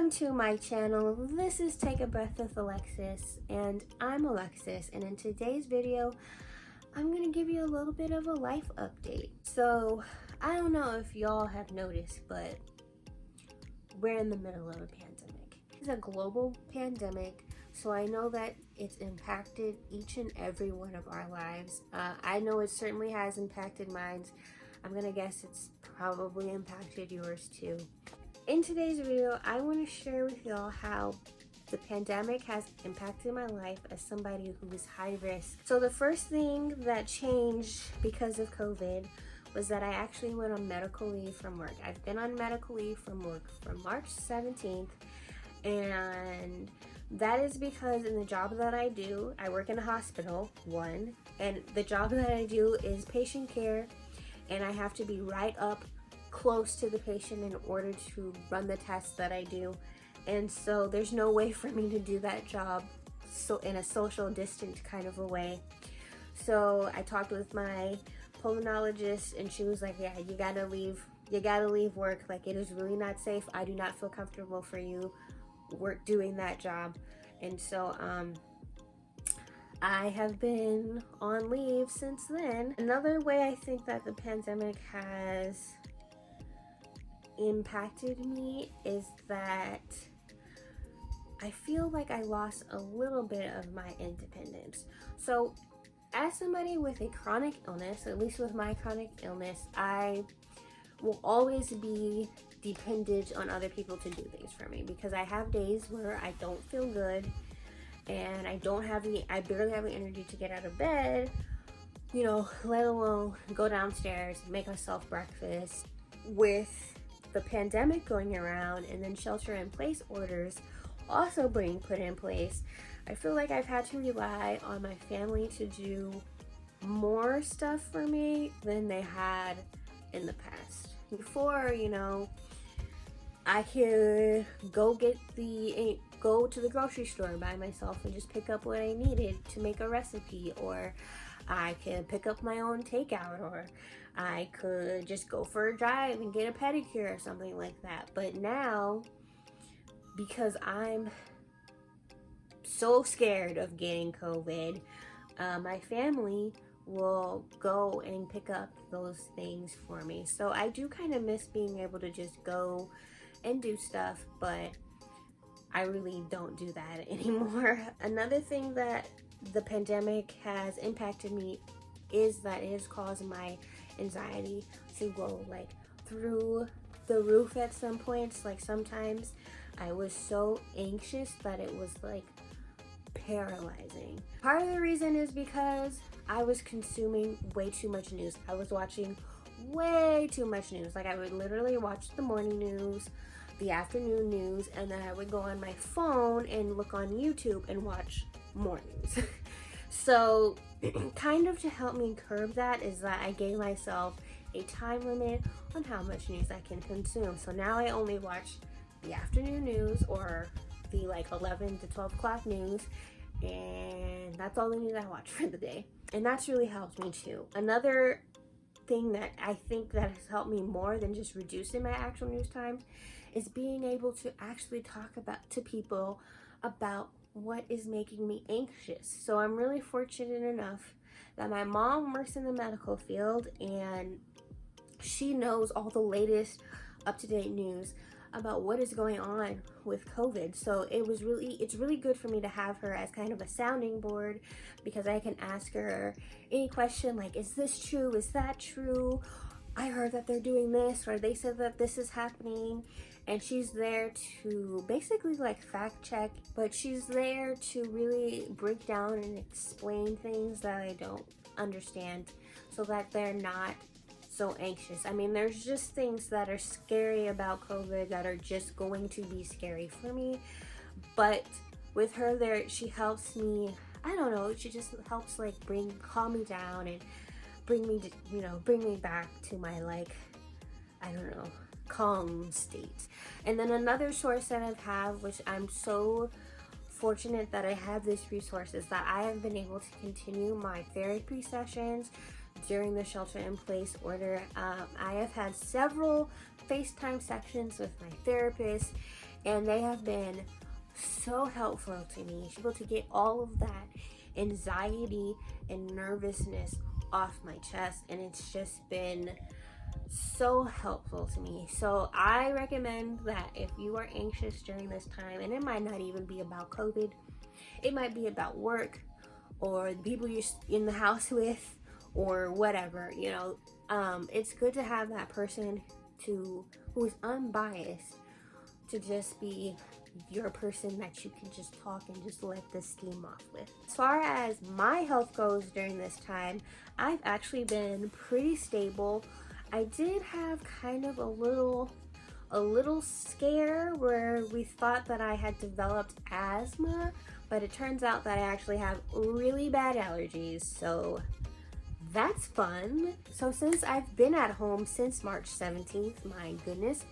Welcome to my channel. This is Take a Breath with Alexis, and I'm Alexis, and in today's video I'm gonna give you a little bit of a life update. So I don't know if y'all have noticed, but we're in the middle of a pandemic. It's a global pandemic, so I know that it's impacted each and every one of our lives. I know it certainly has impacted mine. I'm gonna guess it's probably impacted yours too. In today's video, I want to share with y'all how the pandemic has impacted my life as somebody who is high risk. So the first thing that changed because of COVID was that I actually went on medical leave from work. I've been on medical leave from work from March 17th, and that is because in the job that I do, I work in a hospital, and the job that I do is patient care, and I have to be right up close to the patient in order to run the tests that I do. And so there's no way for me to do that job so in a social distant kind of a way. So I talked with my pulmonologist, and she was like, yeah, you gotta leave work. Like, it is really not safe. I do not feel comfortable for you doing that job. And so I have been on leave since then. Another way I think that the pandemic has impacted me is that I feel like I lost a little bit of my independence. So as somebody with a chronic illness, at least with my chronic illness, I will always be dependent on other people to do things for me, because I have days where I don't feel good and I barely have the energy to get out of bed, you know, let alone go downstairs, make myself breakfast. With the pandemic going around and then shelter-in-place orders also being put in place, I feel like I've had to rely on my family to do more stuff for me than they had in the past. Before, you know, I could go to the grocery store by myself and just pick up what I needed to make a recipe, or I could pick up my own takeout, or I could just go for a drive and get a pedicure or something like that. But now, because I'm so scared of getting COVID, my family will go and pick up those things for me. So I do kind of miss being able to just go and do stuff, but I really don't do that anymore. Another thing that the pandemic has impacted me is that it has caused my anxiety to go like through the roof at some points. Like, sometimes I was so anxious that it was like paralyzing. Part of the reason is because I was consuming way too much news. I was watching way too much news. Like, I would literally watch the morning news, the afternoon news, and then I would go on my phone and look on YouTube and watch more news. So kind of to help me curb that is that I gave myself a time limit on how much news I can consume. So now I only watch the afternoon news, or the like 11 to 12 o'clock news, and that's all the news I watch for the day. And that's really helped me too. Another thing that I think that has helped me more than just reducing my actual news time is being able to actually talk to people about what is making me anxious. So I'm really fortunate enough that my mom works in the medical field, and she knows all the latest up-to-date news about what is going on with COVID. So it's really good for me to have her as kind of a sounding board, because I can ask her any question like, is this true? Is that true? I heard that they're doing this, or they said that this is happening. And she's there to basically like fact check, but she's there to really break down and explain things that I don't understand, so that they're not so anxious. I mean, there's just things that are scary about COVID that are just going to be scary for me. But with her there, she helps me, I don't know, she just helps like calm me down and bring me back to my, like, I don't know, calm state. And then another source that I have, which I'm so fortunate that I have this resource, is that I have been able to continue my therapy sessions during the shelter-in-place order. I have had several FaceTime sessions with my therapist, and they have been so helpful to me, able to get all of that anxiety and nervousness off my chest, and it's just been so helpful to me. So I recommend that if you are anxious during this time, and it might not even be about COVID, it might be about work or the people you're in the house with or whatever, you know, it's good to have that person who is unbiased, to just be your person that you can just talk and just let the steam off with. As far as my health goes during this time, I've actually been pretty stable. I did have kind of a little scare where we thought that I had developed asthma, but it turns out that I actually have really bad allergies, so that's fun. So since I've been at home since March 17th, my goodness,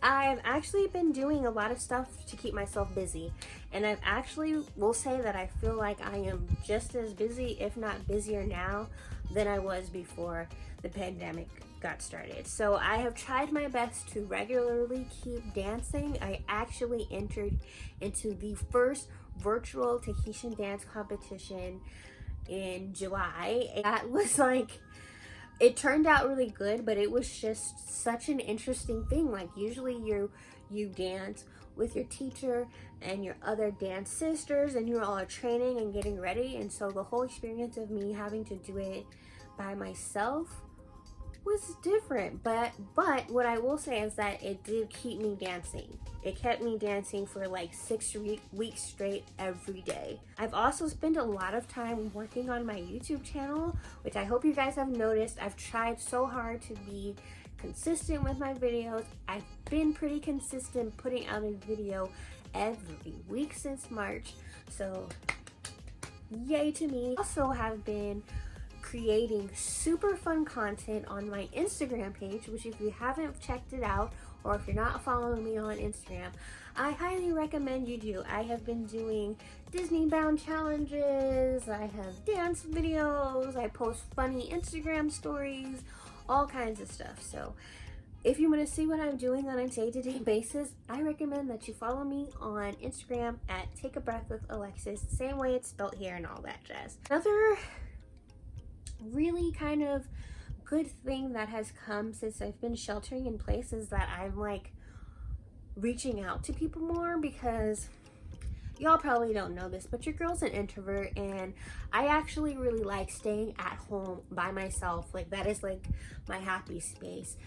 I've actually been doing a lot of stuff to keep myself busy, and I've actually will say that I feel like I am just as busy, if not busier now, than I was before the pandemic got started. So I have tried my best to regularly keep dancing. I actually entered into the first virtual Tahitian dance competition in July. That was like, it turned out really good, but it was just such an interesting thing. Like, usually you dance with your teacher and your other dance sisters, and you're all training and getting ready, and so the whole experience of me having to do it by myself was different. But what I will say is that it did keep me dancing. It kept me dancing for like 6 weeks straight every day. I've also spent a lot of time working on my YouTube channel, which I hope you guys have noticed. I've tried so hard to be consistent with my videos. I've been pretty consistent putting out a video every week since March, so yay to me. Also have been creating super fun content on my Instagram page, which if you haven't checked it out, or if you're not following me on Instagram, I highly recommend you do. I have been doing Disney bound challenges, I have dance videos, I post funny Instagram stories, all kinds of stuff. So if you want to see what I'm doing on a day-to-day basis, I recommend that you follow me on Instagram at Take a Breath with Alexis, same way it's spelled here and all that jazz. Another really kind of good thing that has come since I've been sheltering in place is that I'm like reaching out to people more, because y'all probably don't know this, but your girl's an introvert, and I actually really like staying at home by myself. Like, that is like my happy space.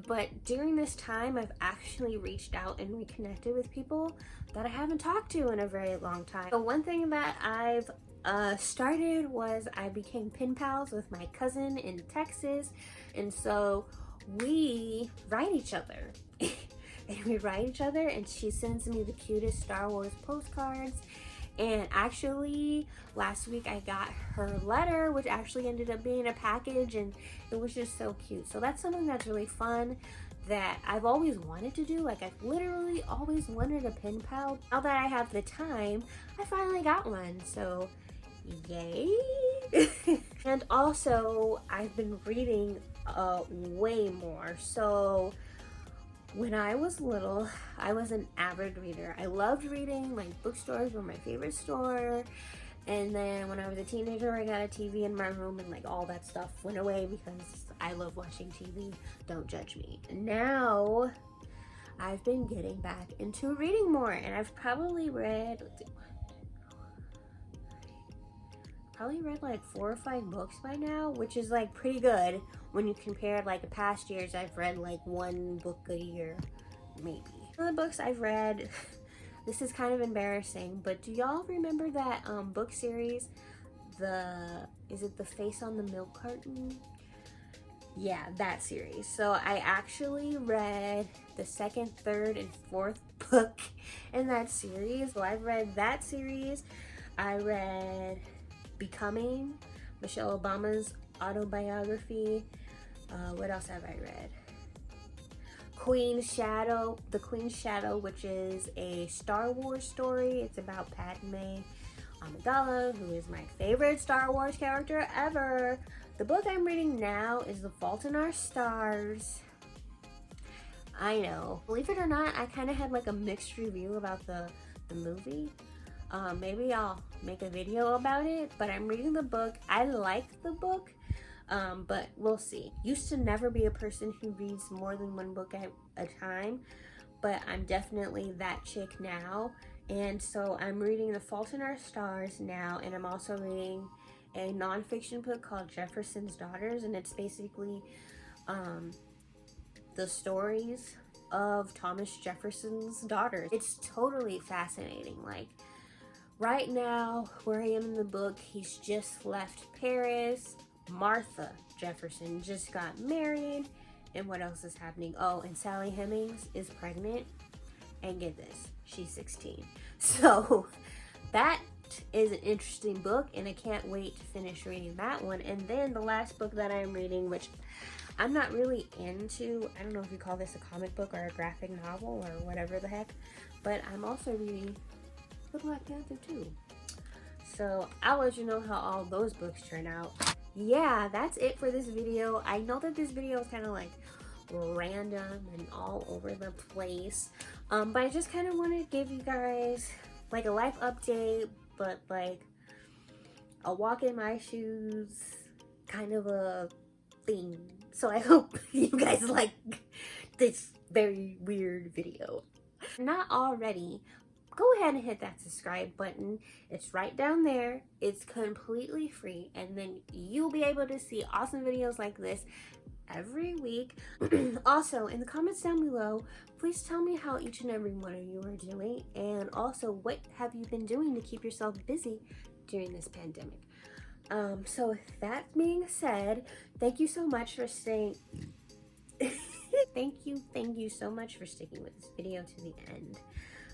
But during this time, I've actually reached out and reconnected with people that I haven't talked to in a very long time. So one thing that I've started was I became pen pals with my cousin in Texas, and so we write each other. And we write each other, and she sends me the cutest Star Wars postcards. And actually last week I got her letter, which actually ended up being a package, and it was just so cute. So that's something that's really fun that I've always wanted to do. Like, I've literally always wanted a pen pal. Now that I have the time, I finally got one, so yay. And also I've been reading way more. So when I was little, I was an avid reader. I loved reading. Like, bookstores were my favorite store. And then when I was a teenager, I got a TV in my room, and like all that stuff went away because I love watching TV. Don't judge me. Now I've been getting back into reading more, and I've probably read like 4 or 5 books by now, which is like pretty good when you compare like the past years. I've read like 1 book a year, maybe. One of the books I've read, this is kind of embarrassing, but do y'all remember that book series, is it The Face on the Milk Carton? Yeah, that series. So I actually read the 2nd, 3rd, and 4th book in that series. So I've read that series. I read Becoming, Michelle Obama's autobiography. What else have I read? The Queen's Shadow, which is a Star Wars story. It's about Padme Amidala, who is my favorite Star Wars character ever. The book I'm reading now is The Fault in Our Stars. I know. Believe it or not, I kind of had like a mixed review about the movie. Maybe I'll make a video about it, but I'm reading the book. I like the book, but we'll see. Used to never be a person who reads more than one book at a time, but I'm definitely that chick now. And so I'm reading The Fault in Our Stars now, and I'm also reading a nonfiction book called Jefferson's Daughters, and it's basically the stories of Thomas Jefferson's daughters. It's totally fascinating. Like, right now, where I am in the book, he's just left Paris. Martha Jefferson just got married. And what else is happening? Oh, and Sally Hemings is pregnant. And get this, she's 16. So that is an interesting book, and I can't wait to finish reading that one. And then the last book that I'm reading, which I'm not really into, I don't know if you call this a comic book or a graphic novel or whatever the heck, but I'm also reading The Black Panther too. So I'll let you know how all those books turn out. Yeah, that's it for this video. I know that this video is kind of like random and all over the place, but I just kind of want to give you guys like a life update, but like a walk in my shoes kind of a thing. So I hope you guys like this very weird video. If not already, go ahead and hit that subscribe button. It's right down there. It's completely free, and then you'll be able to see awesome videos like this every week. Also, in the comments down below, please tell me how each and every one of you are doing, and also what have you been doing to keep yourself busy during this pandemic. So with that being said, thank you so much for staying. thank you so much for sticking with this video to the end.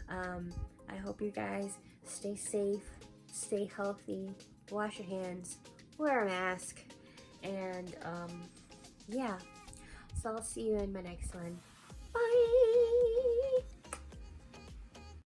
I hope you guys stay safe, stay healthy, wash your hands, wear a mask, and yeah. So I'll see you in my next one. Bye!